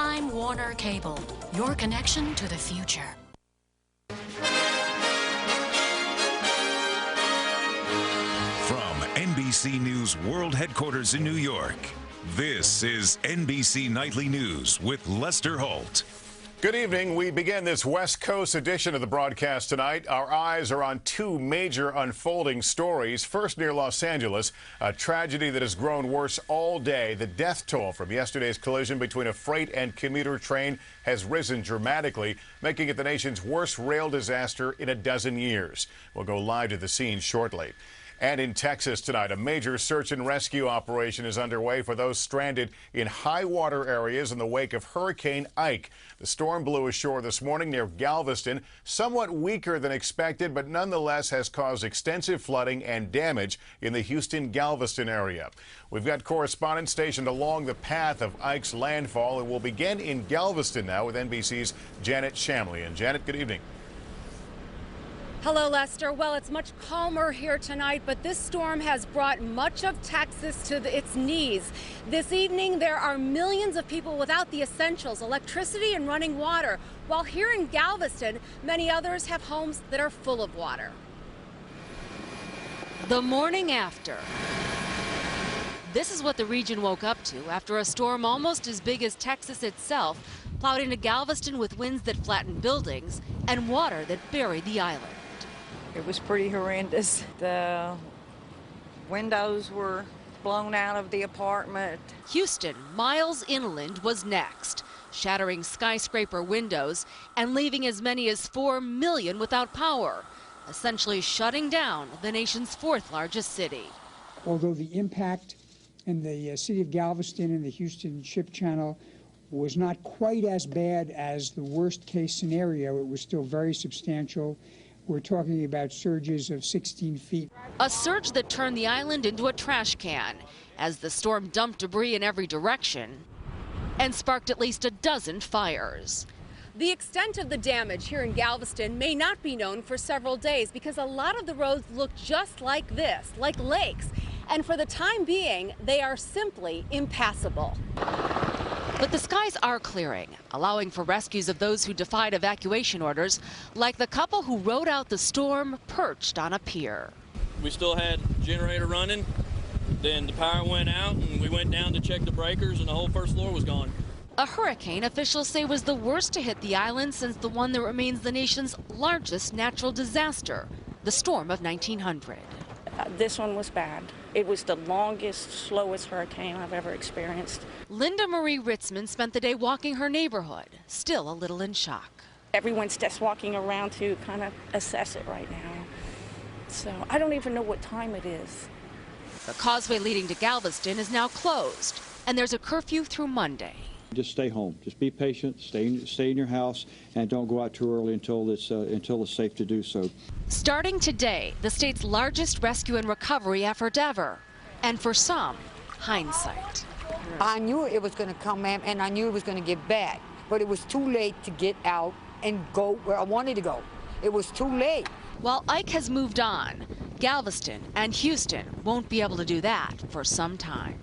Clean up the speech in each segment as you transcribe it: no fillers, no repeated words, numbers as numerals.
Time Warner Cable, your connection to the future. From NBC News World Headquarters in New York, this is NBC Nightly News with Lester Holt. Good evening. We begin this West Coast edition of the broadcast tonight. Our eyes are on two major unfolding stories. First, near Los Angeles, a tragedy that has grown worse all day. The death toll from yesterday's collision between a freight and commuter train has risen dramatically, making it the nation's worst rail disaster in a dozen years. We'll go live to the scene shortly. And in Texas tonight, a major search and rescue operation is underway for those stranded in high water areas in the wake of Hurricane Ike. The storm blew ashore this morning near Galveston, somewhat weaker than expected, but nonetheless has caused extensive flooding and damage in the Houston-Galveston area. We've got correspondents stationed along the path of Ike's landfall, and we'll begin in Galveston now with NBC's Janet Shamley. And Janet, good evening. Hello, Lester. Well, it's much calmer here tonight, but this storm has brought much of Texas to its knees. This evening, there are millions of people without the essentials, electricity and running water, while here in Galveston, many others have homes that are full of water. The morning after. This is what the region woke up to after a storm almost as big as Texas itself plowed into Galveston with winds that flattened buildings and water that buried the island. It was pretty horrendous. The windows were blown out of the apartment. Houston, miles inland, was next, shattering skyscraper windows and leaving as many as 4 million without power, essentially shutting down the nation's fourth largest city. Although the impact in the city of Galveston and the Houston Ship Channel was not quite as bad as the worst case scenario, it was still very substantial. We're talking about surges of 16 feet. A surge that turned the island into a trash can as the storm dumped debris in every direction and sparked at least a dozen fires. The extent of the damage here in Galveston may not be known for several days because a lot of the roads look just like this, like lakes. And for the time being, they are simply impassable. But the skies are clearing, allowing for rescues of those who defied evacuation orders, like the couple who rode out the storm perched on a pier. We still had generator running, then the power went out and we went down to check the breakers and the whole first floor was gone. A hurricane officials say was the worst to hit the island since the one that remains the nation's largest natural disaster, the storm of 1900. This one was bad. It was the longest, slowest hurricane I've ever experienced. Linda Marie Ritzman spent the day walking her neighborhood, still a little in shock. Everyone's just walking around to kind of assess it right now. So I don't even know what time it is. The causeway leading to Galveston is now closed, and there's a curfew through Monday. Just stay home. Just be patient. Stay in your house, and don't go out too early until it's safe to do so. Starting today, the state's largest rescue and recovery effort ever, and for some, hindsight. I knew it was going to come, ma'am, and I knew it was going to get bad, but it was too late to get out and go where I wanted to go. It was too late. While Ike has moved on, Galveston and Houston won't be able to do that for some time.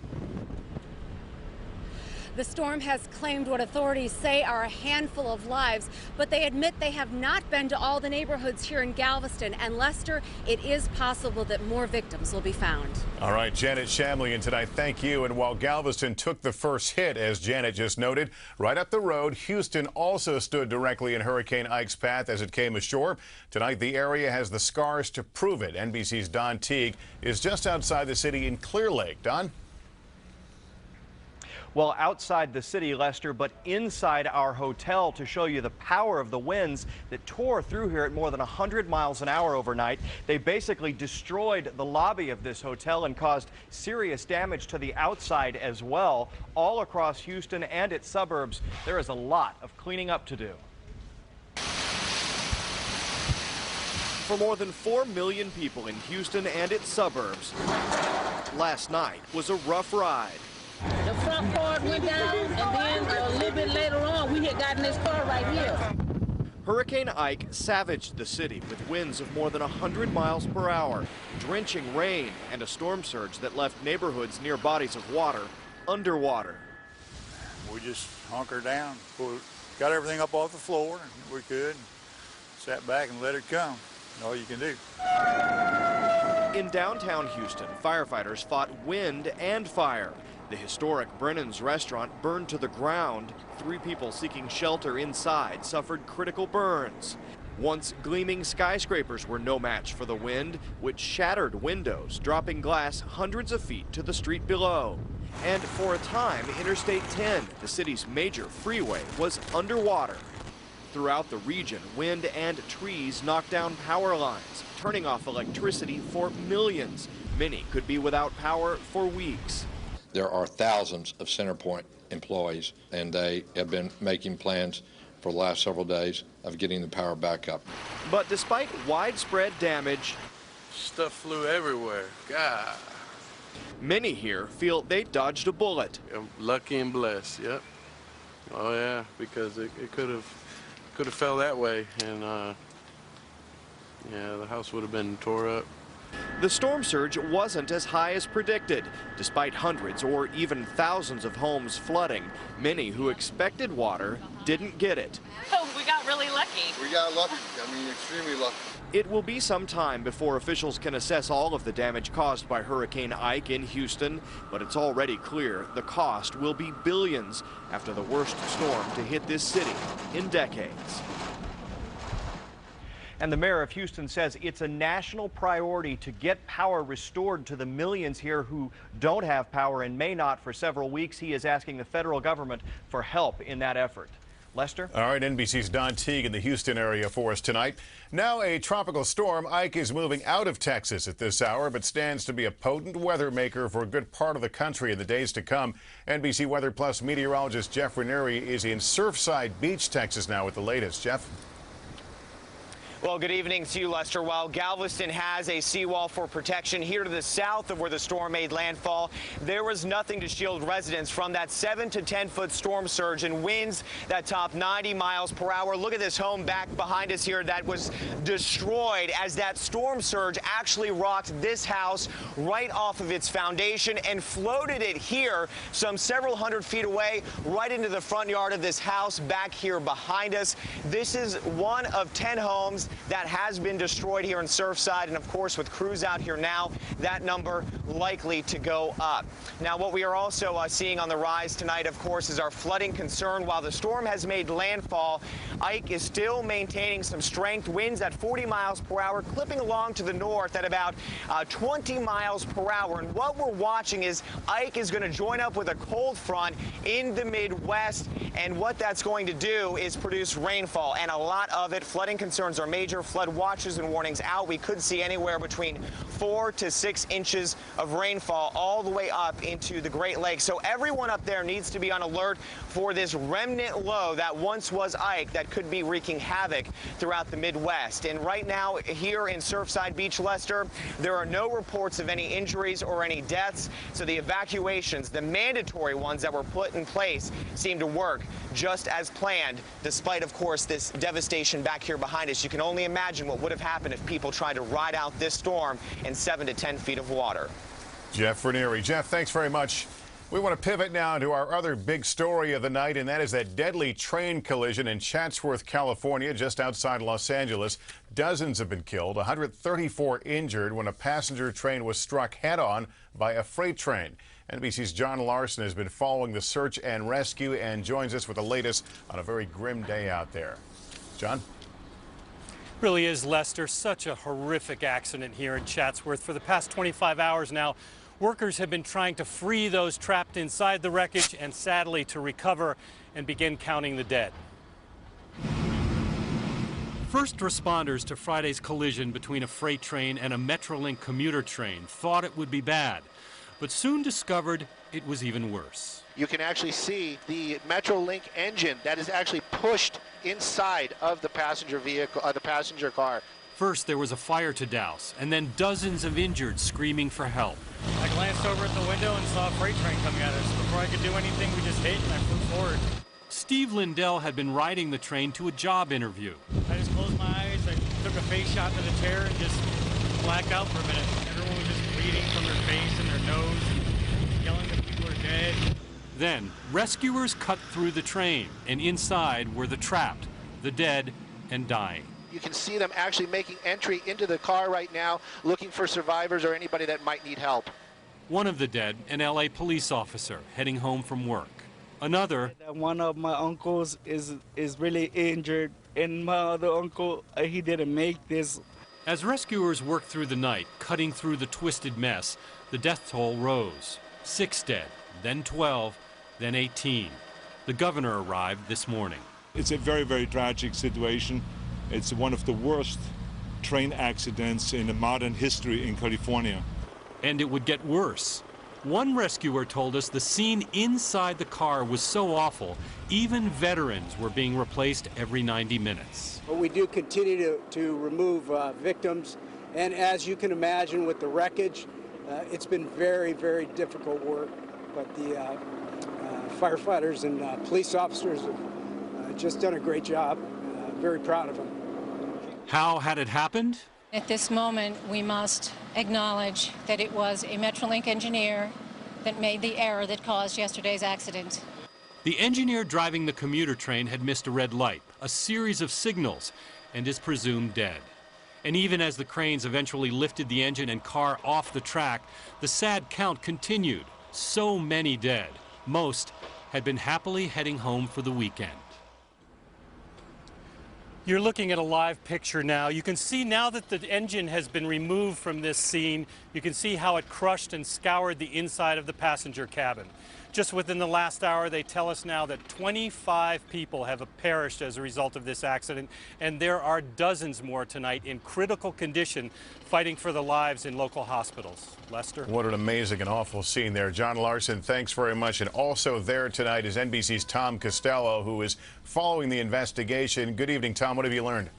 The storm has claimed what authorities say are a handful of lives, but they admit they have not been to all the neighborhoods here in Galveston. And Lester, it is possible that more victims will be found. All right, Janet Shamley, and tonight, thank you. And while Galveston took the first hit, as Janet just noted, right up the road, Houston also stood directly in Hurricane Ike's path as it came ashore. Tonight, the area has the scars to prove it. NBC's Don Teague is just outside the city in Clear Lake. Don? Well, outside the city, Lester, but inside our hotel to show you the power of the winds that tore through here at more than 100 miles an hour overnight. They basically destroyed the lobby of this hotel and caused serious damage to the outside as well. All across Houston and its suburbs, there is a lot of cleaning up to do. For more than 4 million people in Houston and its suburbs, last night was a rough ride. The front part went down, and then a little bit later on, we had gotten this car right here. Hurricane Ike savaged the city with winds of more than 100 miles per hour, drenching rain, and a storm surge that left neighborhoods near bodies of water underwater. We just hunkered down, got everything up off the floor, and we could, sat back and let it come. All you can do. In downtown Houston, firefighters fought wind and fire. The historic Brennan's restaurant burned to the ground. 3 people seeking shelter inside suffered critical burns. Once gleaming skyscrapers were no match for the wind, which shattered windows, dropping glass hundreds of feet to the street below. And for a time, Interstate 10, the city's major freeway, was underwater. Throughout the region, wind and trees knocked down power lines, turning off electricity for millions. Many could be without power for weeks. There are thousands of CenterPoint employees, and they have been making plans for the last several days of getting the power back up. But despite widespread damage, stuff flew everywhere. God. Many here feel they dodged a bullet. I'm lucky and blessed, yep. Oh yeah, because it could have fell that way, and yeah, the house would have been tore up. The storm surge wasn't as high as predicted. Despite hundreds or even thousands of homes flooding, many who expected water didn't get it. Oh, we got really lucky. We got lucky. I mean, extremely lucky. It will be some time before officials can assess all of the damage caused by Hurricane Ike in Houston, but it's already clear the cost will be billions after the worst storm to hit this city in decades. And the mayor of Houston says it's a national priority to get power restored to the millions here who don't have power and may not for several weeks. He is asking the federal government for help in that effort. Lester? All right, NBC's Don Teague in the Houston area for us tonight. Now a tropical storm, Ike, is moving out of Texas at this hour, but stands to be a potent weather maker for a good part of the country in the days to come. NBC Weather Plus meteorologist Jeff Ranieri is in Surfside Beach, Texas now with the latest. Jeff? Well, good evening to you, Lester. While Galveston has a seawall for protection here to the south of where the storm made landfall, there was nothing to shield residents from that 7 to 10-foot storm surge and winds that topped 90 miles per hour. Look at this home back behind us here that was destroyed as that storm surge actually rocked this house right off of its foundation and floated it here some several hundred feet away right into the front yard of this house back here behind us. This is one of 10 homes that has been destroyed here in Surfside, and of course with crews out here now, that number likely to go up. Now what we are also seeing on the rise tonight, of course, is our flooding concern. While the storm has made landfall, Ike is still maintaining some strength, winds at 40 miles per hour, clipping along to the north at about 20 miles per hour. And what we're watching is Ike is going to join up with a cold front in the Midwest, and what that's going to do is produce rainfall, and a lot of it. Flooding concerns are major. Flood watches and warnings out. We could see anywhere between 4 to 6 inches of rainfall all the way up into the Great Lakes. So everyone up there needs to be on alert for this remnant low that once was Ike that could be wreaking havoc throughout the Midwest. And right now here in Surfside Beach, Lester, there are no reports of any injuries or any deaths. So the evacuations, the mandatory ones that were put in place, seem to work just as planned, despite, of course, this devastation back here behind us. You can only imagine what would have happened if people tried to ride out this storm in 7 to 10 feet of water. Jeff Ranieri. Jeff, thanks very much. We want to pivot now to our other big story of the night, and that is that deadly train collision in Chatsworth, California, just outside Los Angeles. Dozens have been killed, 134 injured when a passenger train was struck head-on by a freight train. NBC's John Larson has been following the search and rescue and joins us with the latest on a very grim day out there. John? Really is, Lester, such a horrific accident here in Chatsworth. For the past 25 hours now, workers have been trying to free those trapped inside the wreckage and sadly to recover and begin counting the dead. First responders to Friday's collision between a freight train and a Metrolink commuter train thought it would be bad, but soon discovered it was even worse. You can actually see the Metrolink engine that is actually pushed inside of the passenger vehicle, the passenger car. First, there was a fire to douse, and then dozens of injured screaming for help. I glanced over at the window and saw a freight train coming at us. Before I could do anything, we just hit and I flew forward. Steve Lindell had been riding the train to a job interview. I just closed my eyes, I took a face shot to the chair and just blacked out for a minute. Everyone was just bleeding from their face and their nose, and yelling that people are dead. Then, rescuers cut through the train, and inside were the trapped, the dead, and dying. You can see them actually making entry into the car right now, looking for survivors or anybody that might need help. One of the dead, an LA police officer heading home from work. Another, one of my uncles is really injured, and my other uncle, he didn't make this. As rescuers worked through the night, cutting through the twisted mess, the death toll rose. 6 dead, then 12, then 18. The governor arrived this morning. It's a very, very tragic situation. It's one of the worst train accidents in the modern history in California. And it would get worse. One rescuer told us the scene inside the car was so awful, even veterans were being replaced every 90 minutes. But we do continue to remove victims, and as you can imagine with the wreckage, it's been very, very difficult work. But the firefighters and police officers have just done a great job. Very proud of them. How had it happened? At this moment, we must acknowledge that it was a Metrolink engineer that made the error that caused yesterday's accident. The engineer driving the commuter train had missed a red light, a series of signals, and is presumed dead. And even as the cranes eventually lifted the engine and car off the track, the sad count continued. So many dead. Most had been happily heading home for the weekend. You're looking at a live picture now. You can see now that the engine has been removed from this scene, you can see how it crushed and scoured the inside of the passenger cabin. Just within the last hour, they tell us now that 25 people have perished as a result of this accident, and there are dozens more tonight in critical condition fighting for the lives in local hospitals. Lester? What an amazing and awful scene there. John Larson, thanks very much. And also there tonight is NBC's Tom Costello, who is following the investigation. Good evening, Tom. What have you learned?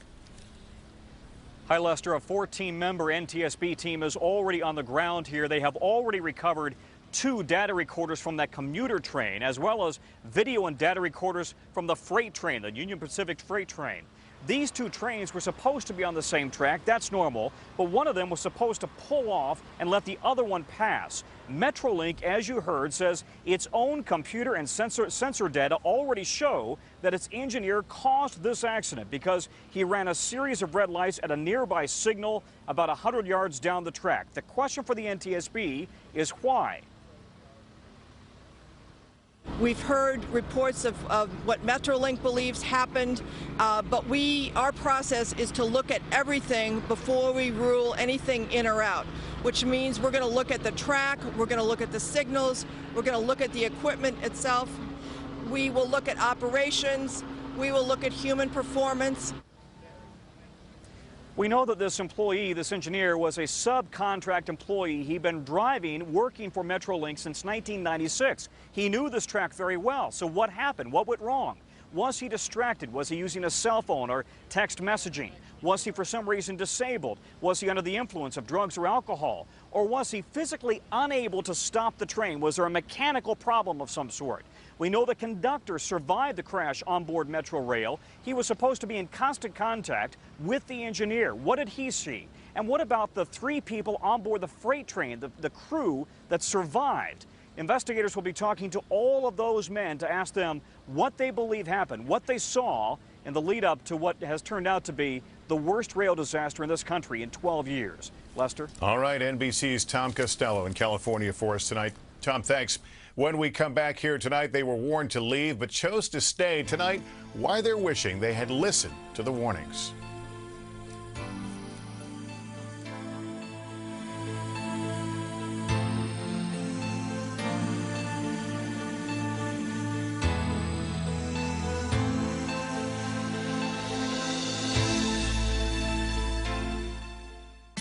Hi, Lester. A 14-member NTSB team is already on the ground here. They have already recovered 2 data recorders from that commuter train, as well as video and data recorders from the freight train, the Union Pacific freight train. These 2 trains were supposed to be on the same track. That's normal, but one of them was supposed to pull off and let the other one pass. Metrolink, as you heard, says its own computer and sensor data already show that its engineer caused this accident because he ran a series of red lights at a nearby signal about 100 yards down the track. The question for the NTSB is why? We've heard reports of what Metrolink believes happened, but our process is to look at everything before we rule anything in or out, which means we're going to look at the track, we're going to look at the signals, we're going to look at the equipment itself, we will look at operations, we will look at human performance. We know that this employee, this engineer, was a subcontract employee. He'd been driving, working for Metrolink since 1996. He knew this track very well. So what happened? What went wrong? Was he distracted? Was he using a cell phone or text messaging? Was he for some reason disabled? Was he under the influence of drugs or alcohol? Or was he physically unable to stop the train? Was there a mechanical problem of some sort? We know the conductor survived the crash on board Metro Rail. He was supposed to be in constant contact with the engineer. What did he see? And what about the 3 people on board the freight train, the crew that survived? Investigators will be talking to all of those men to ask them what they believe happened, what they saw in the lead up to what has turned out to be the worst rail disaster in this country in 12 years. Lester? All right, NBC's Tom Costello in California for us tonight. Tom, thanks. When we come back here tonight, they were warned to leave but chose to stay tonight. Why they're wishing they had listened to the warnings.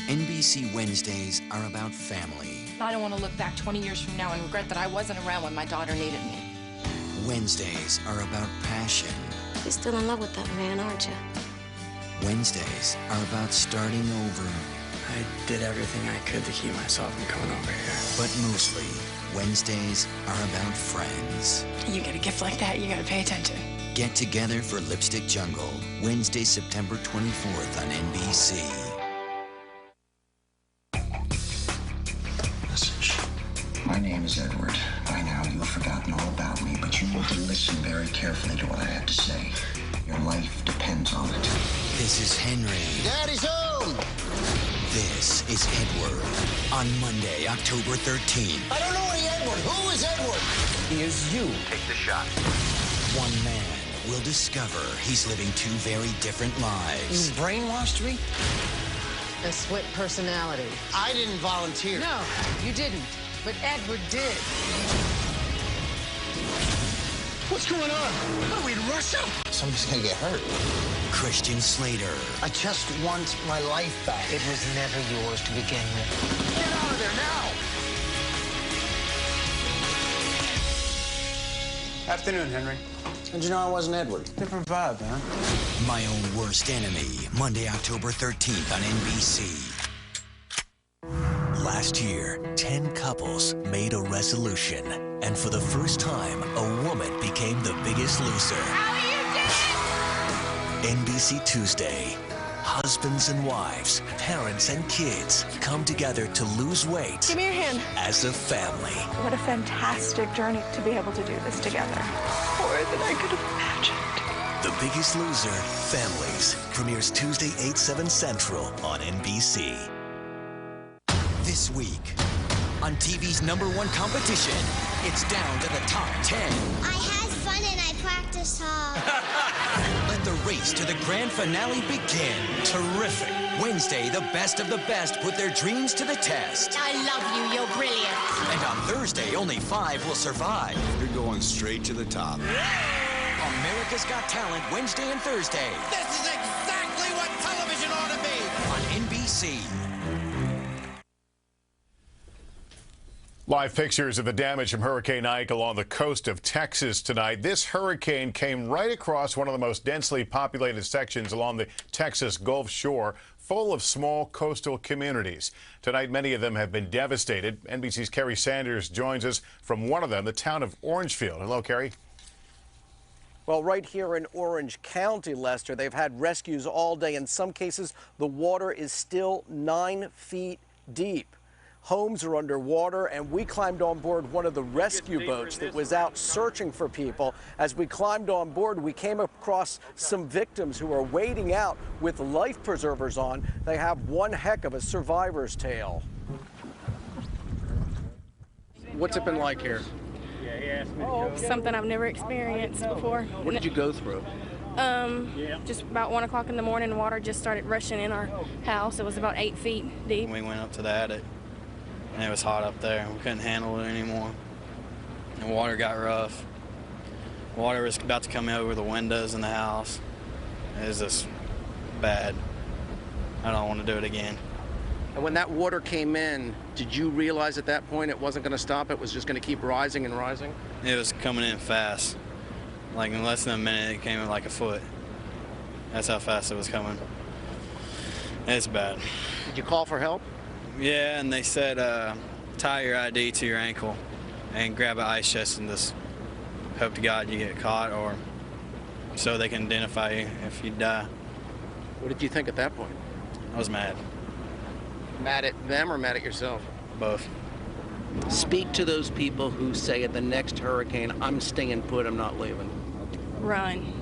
NBC Wednesdays are about family. I don't want to look back 20 years from now and regret that I wasn't around when my daughter needed me. Wednesdays are about passion. You're still in love with that man, aren't you? Wednesdays are about starting over. I did everything I could to keep myself from coming over here. But mostly, Wednesdays are about friends. You get a gift like that, you gotta pay attention. Get together for Lipstick Jungle, Wednesday, September 24th on NBC. My name is Edward. By now, you have forgotten spoken all about me, but you need to listen very carefully to what I have to say. Your life depends on it. This is Henry. Daddy's home! This is Edward. On Monday, October 13th. I don't know any Edward. Who is Edward? He is you. Take the shot. One man will discover he's living two very different lives. You brainwashed me? A split personality. I didn't volunteer. No, you didn't. But Edward did. What's going on? What are we in Russia? Somebody's gonna get hurt. Christian Slater. I just want my life back. It was never yours to begin with. Get out of there now! Afternoon, Henry. How'd you know I wasn't Edward? Different vibe, man. My Own Worst Enemy, Monday, October 13th on NBC. Last year, 10 couples made a resolution, and for the first time, a woman became the biggest loser. How you doing? NBC Tuesday. Husbands and wives, parents and kids come together to lose weight. Give me your hand. As a family. What a fantastic journey to be able to do this together. More than I could have imagined. The Biggest Loser, Families, premieres Tuesday, 8/7 Central on NBC. This week, on TV's #1 competition, it's down to the top 10. I had fun and I practiced hard. Let the race to the grand finale begin. Terrific. Wednesday, the best of the best put their dreams to the test. I love you. You're brilliant. And on Thursday, only 5 will survive. You're going straight to the top. America's Got Talent, Wednesday and Thursday. This is exactly what television ought to be! On NBC. Live pictures of the damage from Hurricane Ike along the coast of Texas tonight. This hurricane came right across one of the most densely populated sections along the Texas Gulf Shore, full of small coastal communities. Tonight, many of them have been devastated. NBC's Kerry Sanders joins us from one of them, the town of Orangefield. Hello, Kerry. Well, right here in Orange County, Lester, they've had rescues all day. In some cases, the water is still 9 feet deep. Homes are underwater, and we climbed on board one of the rescue boats that was out searching for people. As we climbed on board, we came across some victims who are wading out with life preservers on. They have one heck of a survivor's tale. What's it been like here? Something I've never experienced before. What did you go through? Just about 1 o'clock in the morning, water just started rushing in our house. It was about 8 feet deep. We went up to the attic, and it was hot up there. We couldn't handle it anymore. The water got rough. Water was about to come over the windows in the house. It was just bad. I don't want to do it again. And when that water came in, did you realize at that point it wasn't going to stop? It was just going to keep rising and rising? It was coming in fast. Like in less than a minute, it came in like a foot. That's how fast it was coming. It's bad. Did you call for help? Yeah, and they said tie your ID to your ankle and grab an ice chest and just hope to God you get caught, or so they can identify you if you die. What did you think at that point? I was mad. Mad at them or mad at yourself? Both. Speak to those people who say at the next hurricane, I'm staying put, I'm not leaving. Run.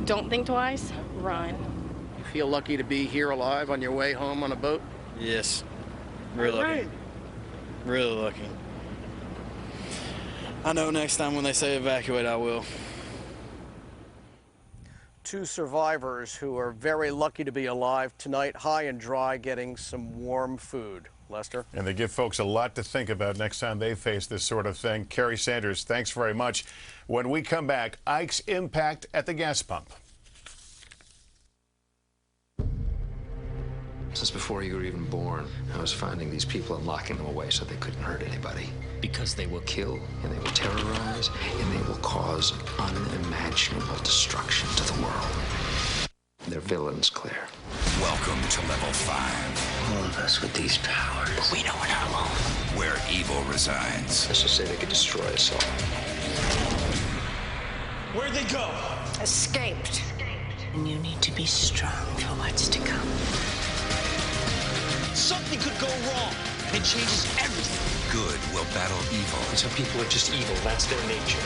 Don't think twice, run. You feel lucky to be here alive on your way home on a boat? Yes. Really lucky. Really lucky. I know next time when they say evacuate, I will. 2 survivors who are very lucky to be alive tonight, high and dry, getting some warm food. Lester? And they give folks a lot to think about next time they face this sort of thing. Kerry Sanders, thanks very much. When we come back, Ike's impact at the gas pump. Since before you were even born, I was finding these people and locking them away so they couldn't hurt anybody. Because they will kill, and they will terrorize, and they will cause unimaginable destruction to the world. They're villains, Claire. Welcome to Level 5. All of us with these powers. But we know we're not alone. Where evil resides. Let's just say they could destroy us all. Where'd they go? Escaped. And you need to be strong for what's to come. Something could go wrong. It changes everything. Good will battle evil. Some people are just evil. That's their nature.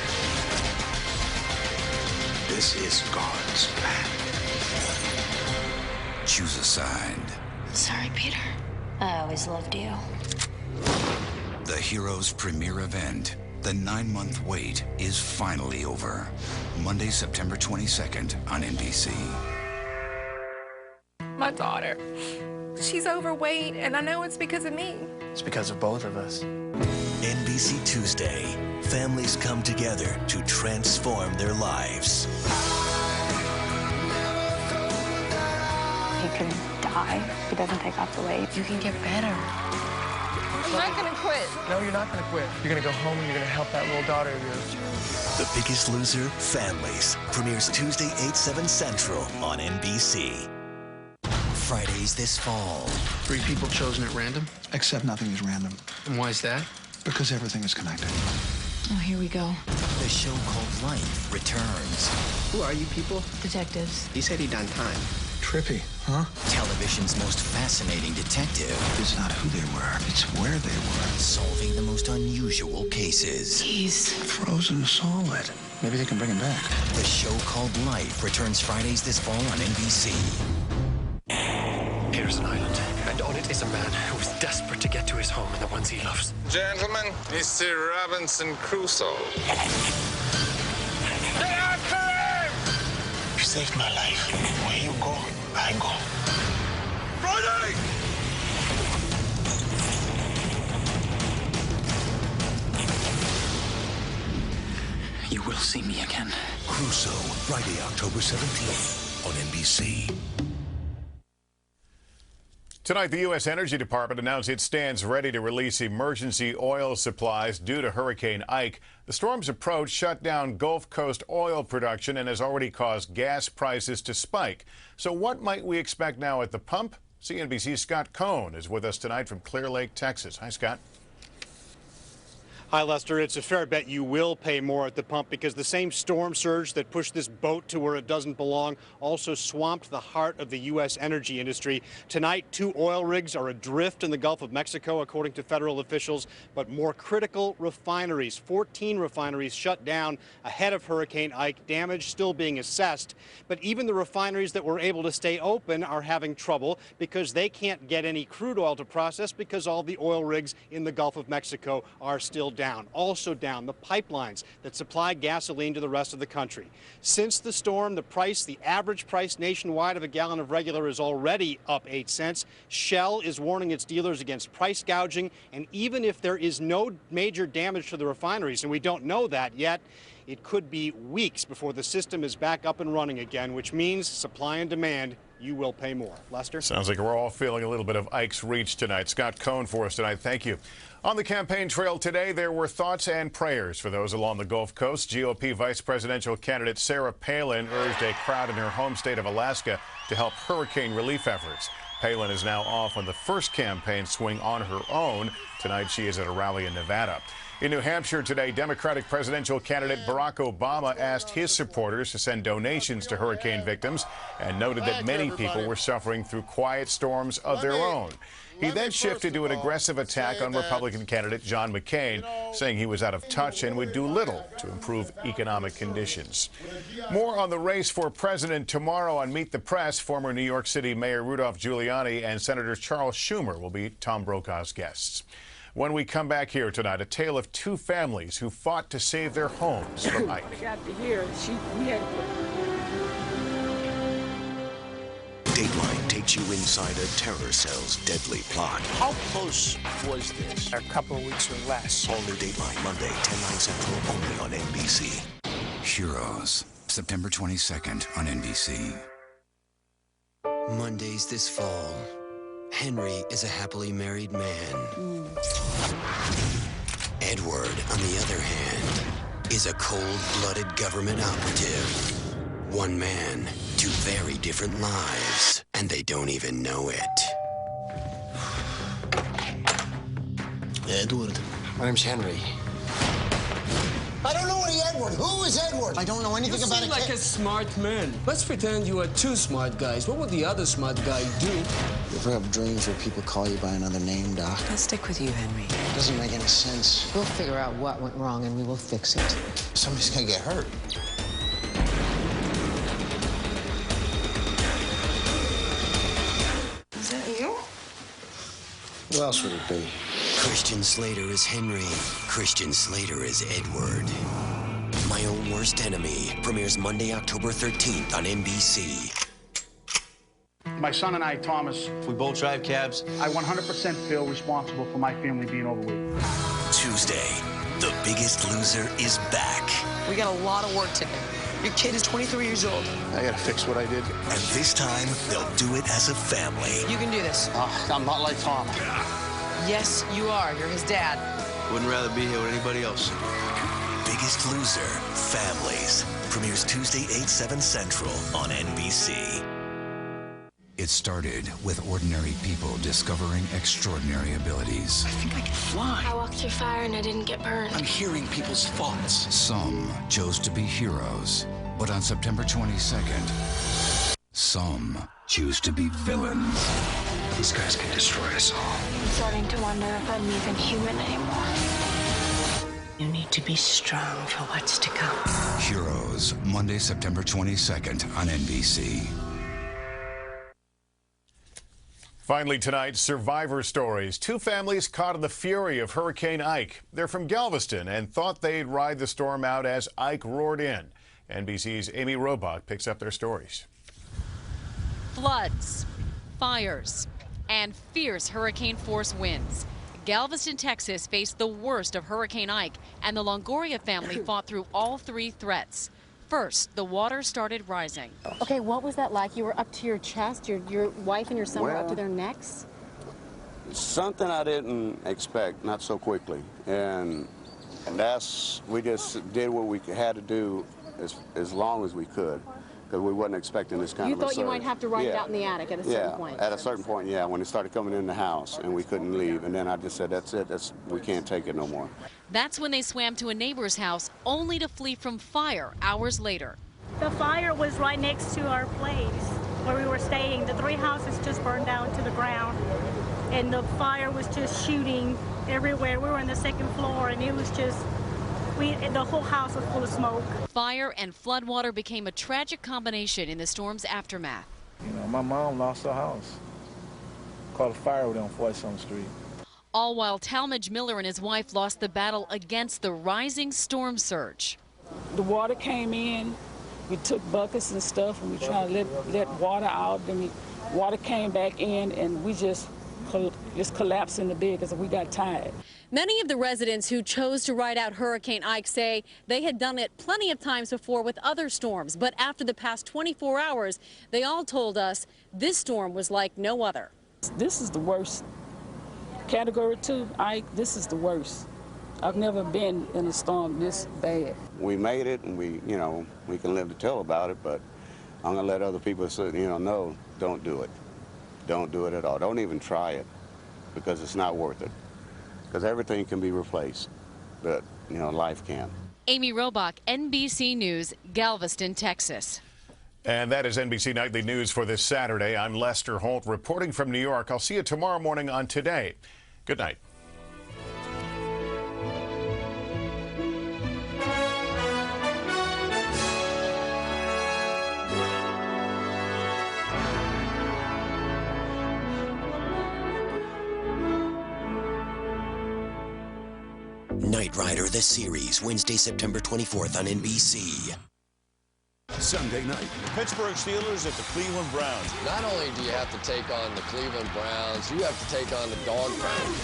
This is God's plan. Choose a side. Sorry, Peter. I always loved you. The hero's premiere event. The 9-month wait is finally over. Monday, September 22nd on NBC. My daughter, she's overweight, and I know it's because of me. It's because of both of us. NBC Tuesday. Families come together to transform their lives. He can die if he doesn't take off the weight. You can get better. I'm not gonna quit. No, you're not gonna quit. You're gonna go home and you're gonna help that little daughter of yours. The Biggest Loser, Families, premieres Tuesday, 8/7 Central on NBC. Fridays this fall. 3 people chosen at random? Except nothing is random. And why is that? Because everything is connected. Oh, here we go. The show called Life returns. Who are you people? Detectives. He said he'd done time. Trippy, huh? Television's most fascinating detective. It's not who they were, it's where they were. Solving the most unusual cases. He's Frozen solid. Maybe they can bring him back. The show called Life returns Fridays this fall on NBC. Here's an island, and on it is a man who is desperate to get to his home and the ones he loves. Gentlemen, Mr. Robinson Crusoe. You saved my life. Where you go, I go. Friday! You will see me again. Crusoe, Friday, October 17th on NBC. Tonight, the U.S. Energy Department announced it stands ready to release emergency oil supplies due to Hurricane Ike. The storm's approach shut down Gulf Coast oil production and has already caused gas prices to spike. So what might we expect now at the pump? CNBC's Scott Cohn is with us tonight from Clear Lake, Texas. Hi, Scott. Hi, Lester. It's a fair bet you will pay more at the pump because the same storm surge that pushed this boat to where it doesn't belong also swamped the heart of the U.S. energy industry. Tonight, 2 oil rigs are adrift in the Gulf of Mexico, according to federal officials. But more critical, refineries, 14 refineries shut down ahead of Hurricane Ike, damage still being assessed. But even the refineries that were able to stay open are having trouble because they can't get any crude oil to process because all the oil rigs in the Gulf of Mexico are still down. Also down the pipelines that supply gasoline to the rest of the country. Since the storm, the average price nationwide of a gallon of regular is already up 8 cents. Shell is warning its dealers against price gouging, and even if there is no major damage to the refineries, and we don't know that yet, it could be weeks before the system is back up and running again, which means supply and demand, you will pay more. Lester? Sounds like we're all feeling a little bit of Ike's reach tonight. Scott Cohn for us tonight. Thank you. On the campaign trail today, there were thoughts and prayers for those along the Gulf Coast. GOP vice presidential candidate Sarah Palin urged a crowd in her home state of Alaska to help hurricane relief efforts. Palin is now off on the first campaign swing on her own. Tonight, she is at a rally in Nevada. In New Hampshire today, Democratic presidential candidate Barack Obama asked his supporters to send donations to hurricane victims and noted that many people were suffering through quiet storms of their own. He then shifted to an aggressive attack on Republican candidate John McCain, saying he was out of touch and would do little to improve economic conditions. More on the race for president tomorrow on Meet the Press. Former New York City Mayor Rudolph Giuliani and Senator Charles Schumer will be Tom Brokaw's guests. When we come back here tonight, a tale of 2 families who fought to save their homes from Ike. I got to hear we had Dateline takes you inside a terror cell's deadly plot. How close was this? a couple of weeks or less. All new Dateline Monday, 10/9 Central, only on NBC. Heroes, September 22nd on NBC. Mondays this fall. Henry is a happily married man. Edward, on the other hand, is a cold-blooded government operative. One man, 2 very different lives, and they don't even know it. Edward. My name's Henry. I don't know any Edward. Who is Edward? I don't know anything about it. You seem like a smart man. Let's pretend you are two smart guys. What would the other smart guy do? You ever have dreams where people call you by another name, Doc? I'll stick with you, Henry. It doesn't make any sense. We'll figure out what went wrong and we will fix it. Somebody's gonna get hurt. Is that you? Who else would it be? Christian Slater is Henry. Christian Slater is Edward. My Own Worst Enemy premieres Monday, October 13th on NBC. My son and I, Thomas, we both drive cabs. I 100% feel responsible for my family being overweight. Tuesday, The Biggest Loser is back. We got a lot of work to do. Your kid is 23 years old. I gotta fix what I did. And this time, they'll do it as a family. You can do this. I'm not like Tom. Yes, you are. You're his dad. Wouldn't rather be here with anybody else. Biggest Loser, Families. Premieres Tuesday, 8/7 Central on NBC. It started with ordinary people discovering extraordinary abilities. I think I can fly. I walked through fire and I didn't get burned. I'm hearing people's thoughts. Some chose to be heroes, but on September 22nd, some choose to be villains. These guys can destroy us all. I'm starting to wonder if I'm even human anymore. You need to be strong for what's to come. Heroes, Monday, September 22nd on NBC. Finally tonight, survivor stories. Two families caught in the fury of Hurricane Ike. They're from Galveston and thought they'd ride the storm out as Ike roared in. NBC's Amy Robach picks up their stories. Floods, fires, and fierce hurricane-force winds. Galveston, Texas faced the worst of Hurricane Ike, and the Longoria family fought through all three threats. First, the water started rising. Okay, what was that like? You were up to your chest, your wife and your son were up to their necks? Something I didn't expect, not so quickly. And we just did what we had to do as long as we could, because we wasn't expecting this kind of a surge. You thought you might have to ride it out in the attic at a certain point? Yeah, at a certain point, yeah, when it started coming in the house and we couldn't leave. And then I just said, that's it, we can't take it no more. That's when they swam to a neighbor's house, only to flee from fire hours later. The fire was right next to our place where we were staying. The three houses just burned down to the ground, and the fire was just shooting everywhere. We were on the second floor, and it was just, the whole house was full of smoke. Fire and floodwater became a tragic combination in the storm's aftermath. You know, my mom lost her house. Caught a fire over there on 40-something Street. All while Talmadge Miller and his wife lost the battle against the rising storm surge. The water came in, we took buckets and stuff, and we tried to let water out. Then water came back in, and we just collapsed in the bed because we got tired. Many of the residents who chose to ride out Hurricane Ike say they had done it plenty of times before with other storms, but after the past 24 hours, they all told us this storm was like no other. This is the worst. Category 2, Ike, this is the worst. I've never been in a storm this bad. We made it, and we can live to tell about it, but I'm gonna let other people say, no, don't do it. Don't do it at all. Don't even try it, because it's not worth it. Because everything can be replaced, but life can't. Amy Robach, NBC News, Galveston, Texas. And that is NBC Nightly News for this Saturday. I'm Lester Holt reporting from New York. I'll see you tomorrow morning on Today. Good night. Knight Rider, the series, Wednesday, September 24th on NBC. Sunday night, Pittsburgh Steelers at the Cleveland Browns. Not only do you have to take on the Cleveland Browns, you have to take on the dog pound.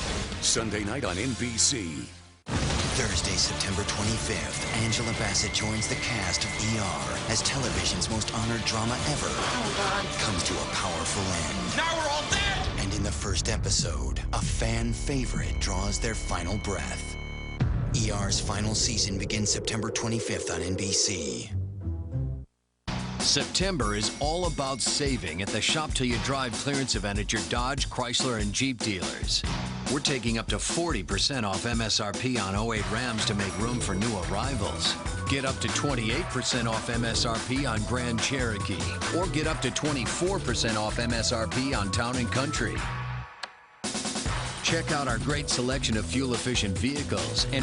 Sunday night on NBC. Thursday, September 25th, Angela Bassett joins the cast of ER as television's most honored drama ever comes to a powerful end. Now we're all dead! And in the first episode, a fan favorite draws their final breath. ER's final season begins September 25th on NBC. September is all about saving at the Shop Till You Drive clearance event at your Dodge, Chrysler, and Jeep dealers. We're taking up to 40% off MSRP on 08 Rams to make room for new arrivals. Get up to 28% off MSRP on Grand Cherokee, or get up to 24% off MSRP on Town & Country. Check out our great selection of fuel-efficient vehicles and